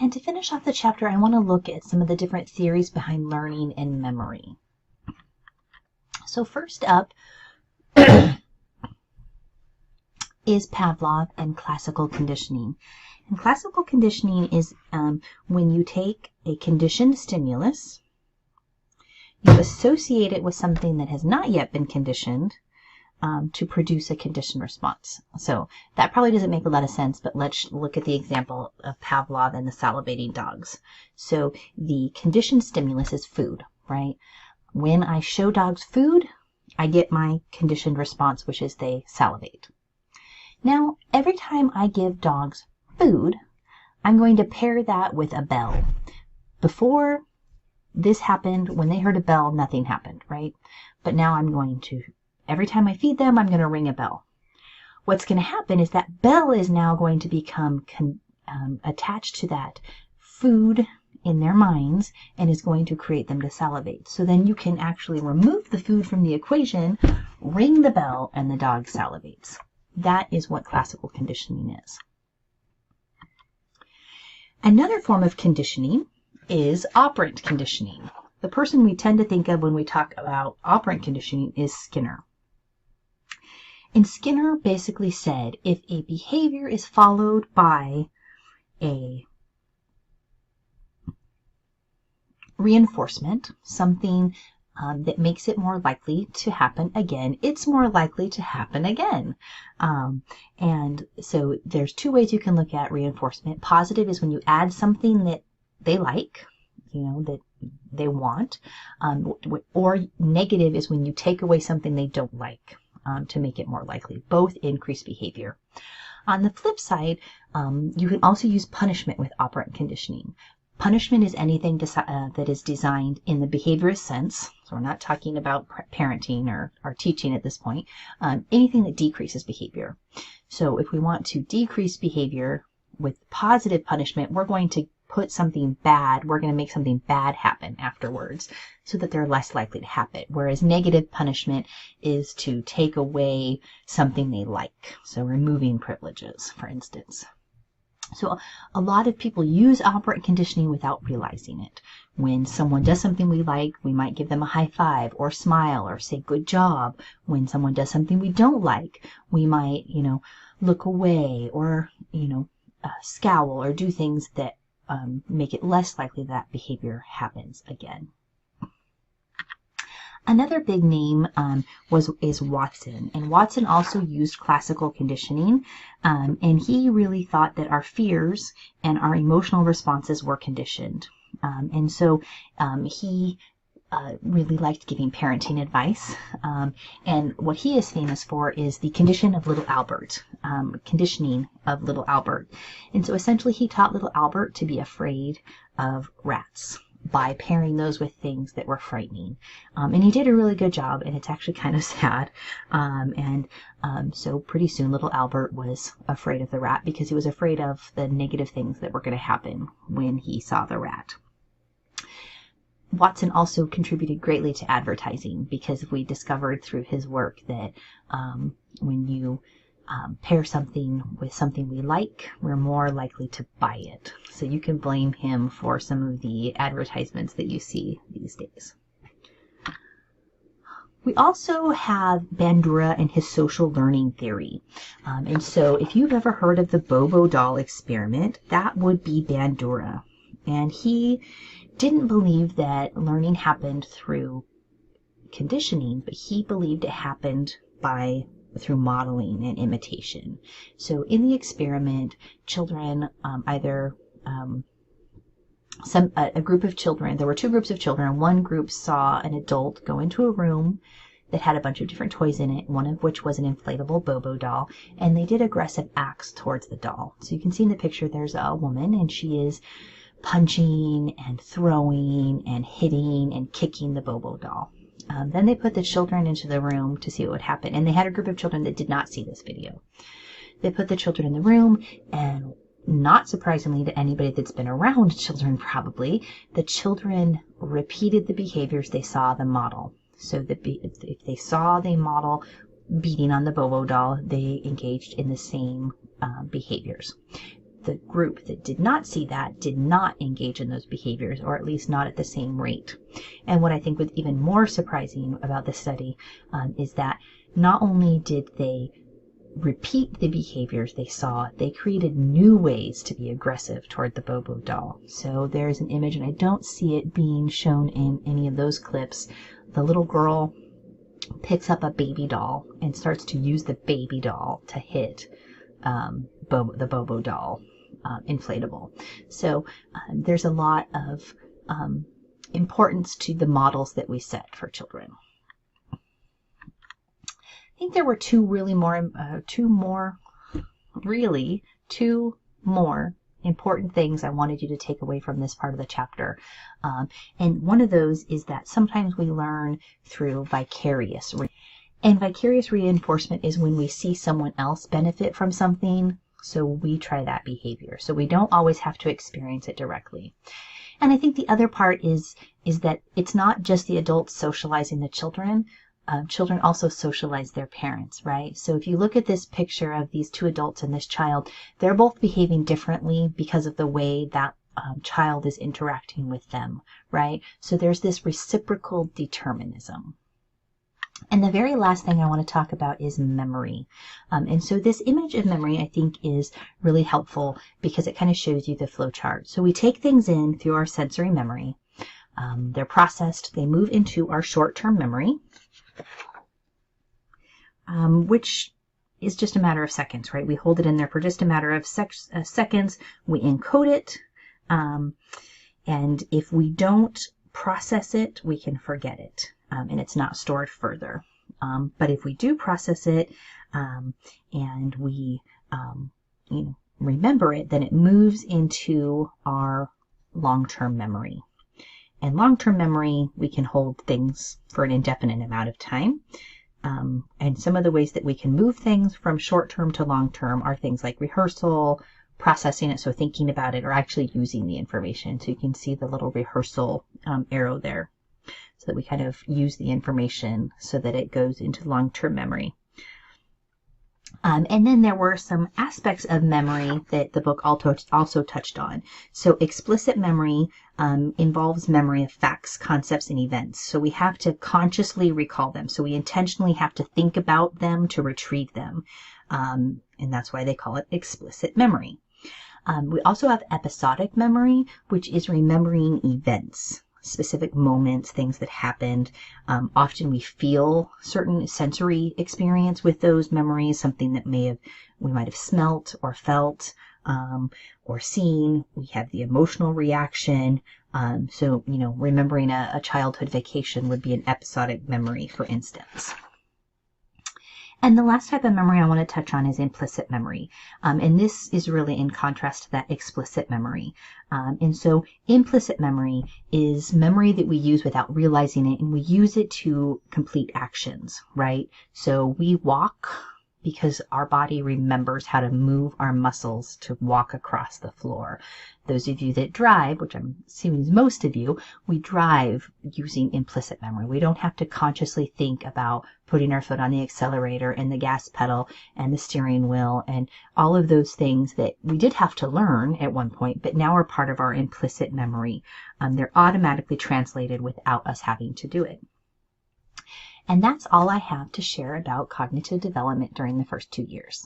And to finish off the chapter, I want to look at some of the different theories behind learning and memory. So first up is Pavlov and classical conditioning. And classical conditioning is when you take a conditioned stimulus, you associate it with something that has not yet been conditioned to produce a conditioned response. So that probably doesn't make a lot of sense, but let's look at the example of Pavlov and the salivating dogs. So the conditioned stimulus is food, right? When I show dogs food, I get my conditioned response, which is they salivate. Now, every time I give dogs food, I'm going to pair that with a bell. Before this happened, when they heard a bell, nothing happened, right? But now I'm going to, every time I feed them, I'm going to ring a bell. What's going to happen is that bell is now going to become attached to that food in their minds and is going to create them to salivate. So then you can actually remove the food from the equation, ring the bell, and the dog salivates. That is what classical conditioning is. Another form of conditioning is operant conditioning. The person we tend to think of when we talk about operant conditioning is Skinner. And Skinner basically said if a behavior is followed by a reinforcement, something that makes it more likely to happen again, it's more likely to happen again. And so there's two ways you can look at reinforcement. Positive is when you add something that they like, that they want, or negative is when you take away something they don't like to make it more likely. Both increase behavior. On the flip side, you can also use punishment with operant conditioning. Punishment is anything that is designed in the behaviorist sense. So we're not talking about parenting or teaching at this point. Anything that decreases behavior. So if we want to decrease behavior with positive punishment, we're going to put something bad, we're going to make something bad happen afterwards so that they're less likely to happen. Whereas negative punishment is to take away something they like. So removing privileges, for instance. So a lot of people use operant conditioning without realizing it. When someone does something we like, we might give them a high five or smile or say good job. When someone does something we don't like, we might, look away or, scowl or do things that make it less likely that behavior happens again. Another big name is Watson, and Watson also used classical conditioning, and he really thought that our fears and our emotional responses were conditioned. And so he really liked giving parenting advice, and what he is famous for is the conditioning of little Albert. And so essentially he taught little Albert to be afraid of rats by pairing those with things that were frightening. And he did a really good job, and it's actually kind of sad. So pretty soon little Albert was afraid of the rat because he was afraid of the negative things that were going to happen when he saw the rat. Watson also contributed greatly to advertising because we discovered through his work that when you pair something with something we like, we're more likely to buy it. So you can blame him for some of the advertisements that you see these days. We also have Bandura and his social learning theory. And so if you've ever heard of the Bobo doll experiment, that would be Bandura. And he didn't believe that learning happened through conditioning, but he believed it happened through modeling and imitation. So in the experiment, children a group of children, there were two groups of children. One group saw an adult go into a room that had a bunch of different toys in it, one of which was an inflatable Bobo doll, and they did aggressive acts towards the doll. So you can see in the picture there's a woman, and she is punching and throwing and hitting and kicking the Bobo doll. Then they put the children into the room to see what would happen. And they had a group of children that did not see this video. They put the children in the room, and not surprisingly to anybody that's been around children probably, the children repeated the behaviors they saw them model. So if they saw the model beating on the Bobo doll, they engaged in the same behaviors. the group that did not see that did not engage in those behaviors, or at least not at the same rate. And what I think was even more surprising about this study is that not only did they repeat the behaviors they saw, they created new ways to be aggressive toward the Bobo doll. So there's an image, and I don't see it being shown in any of those clips. The little girl picks up a baby doll and starts to use the baby doll to hit the Bobo doll inflatable. So there's a lot of importance to the models that we set for children. I think there were two more important things I wanted you to take away from this part of the chapter. And one of those is that sometimes we learn through vicarious. And vicarious reinforcement is when we see someone else benefit from something, so we try that behavior. So we don't always have to experience it directly. And I think the other part is that it's not just the adults socializing the children. Children also socialize their parents, right? So if you look at this picture of these two adults and this child, they're both behaving differently because of the way that child is interacting with them, right? So there's this reciprocal determinism. And the very last thing I want to talk about is memory. And so this image of memory, I think, is really helpful because it kind of shows you the flow chart. So we take things in through our sensory memory. They're processed. They move into our short-term memory, which is just a matter of seconds, right? We hold it in there for just a matter of seconds. We encode it. And if we don't process it, we can forget it. And it's not stored further. But if we do process it and we remember it, then it moves into our long-term memory. And long-term memory, we can hold things for an indefinite amount of time. And some of the ways that we can move things from short-term to long-term are things like rehearsal, processing it, so thinking about it, or actually using the information. So you can see the little rehearsal arrow there. So that we kind of use the information so that it goes into long-term memory. And then there were some aspects of memory that the book also touched on. So explicit memory involves memory of facts, concepts, and events. So we have to consciously recall them. So we intentionally have to think about them to retrieve them. And that's why they call it explicit memory. We also have episodic memory, which is remembering events, specific moments, things that happened. Often we feel certain sensory experience with those memories, something that we might have smelt or felt or seen. We have the emotional reaction. So, remembering a childhood vacation would be an episodic memory, for instance. And the last type of memory I want to touch on is implicit memory. And this is really in contrast to that explicit memory. And so implicit memory is memory that we use without realizing it, and we use it to complete actions, right? So we walk because our body remembers how to move our muscles to walk across the floor. Those of you that drive, which I'm assuming is most of you, we drive using implicit memory. We don't have to consciously think about putting our foot on the accelerator and the gas pedal and the steering wheel and all of those things that we did have to learn at one point, but now are part of our implicit memory. They're automatically translated without us having to do it. And that's all I have to share about cognitive development during the first 2 years.